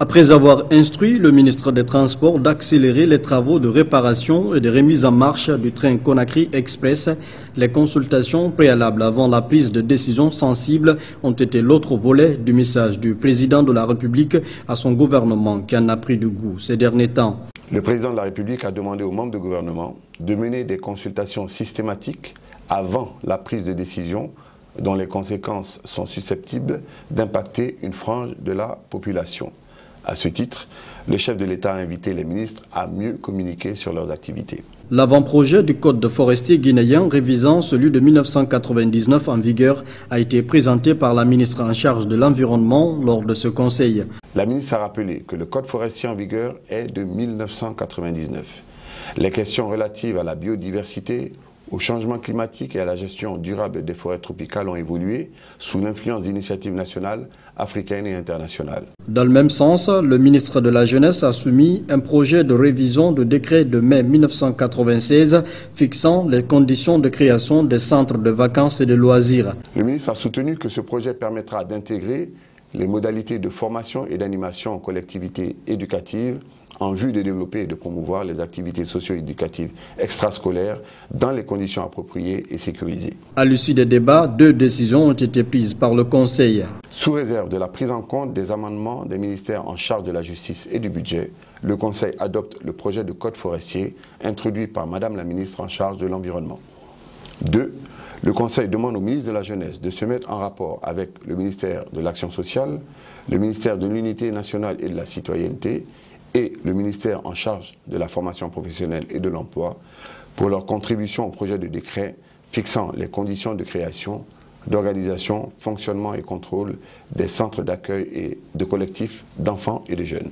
Après avoir instruit le ministre des Transports d'accélérer les travaux de réparation et de remise en marche du train Conakry Express, les consultations préalables avant la prise de décision sensible ont été l'autre volet du message du président de la République à son gouvernement qui en a pris du goût ces derniers temps. Le président de la République a demandé aux membres du gouvernement de mener des consultations systématiques avant la prise de décision dont les conséquences sont susceptibles d'impacter une frange de la population. À ce titre, le chef de l'État a invité les ministres à mieux communiquer sur leurs activités. L'avant-projet du Code forestier guinéen révisant celui de 1999 en vigueur a été présenté par la ministre en charge de l'Environnement lors de ce conseil. La ministre a rappelé que le Code forestier en vigueur est de 1999. Les questions relatives à la biodiversité, au changement climatique et à la gestion durable des forêts tropicales ont évolué sous l'influence d'initiatives nationales, africaines et internationales. Dans le même sens, le ministre de la Jeunesse a soumis un projet de révision du décret de mai 1996 fixant les conditions de création des centres de vacances et de loisirs. Le ministre a soutenu que ce projet permettra d'intégrer les modalités de formation et d'animation en collectivités éducatives en vue de développer et de promouvoir les activités socio-éducatives extrascolaires dans les conditions appropriées et sécurisées. À l'issue des débats, 2 décisions ont été prises par le Conseil. Sous réserve de la prise en compte des amendements des ministères en charge de la justice et du budget, le Conseil adopte le projet de code forestier introduit par Madame la ministre en charge de l'Environnement. 2. Le Conseil demande au ministre de la Jeunesse de se mettre en rapport avec le ministère de l'Action sociale, le ministère de l'Unité nationale et de la citoyenneté et le ministère en charge de la formation professionnelle et de l'emploi pour leur contribution au projet de décret fixant les conditions de création, d'organisation, fonctionnement et contrôle des centres d'accueil et de collectifs d'enfants et de jeunes.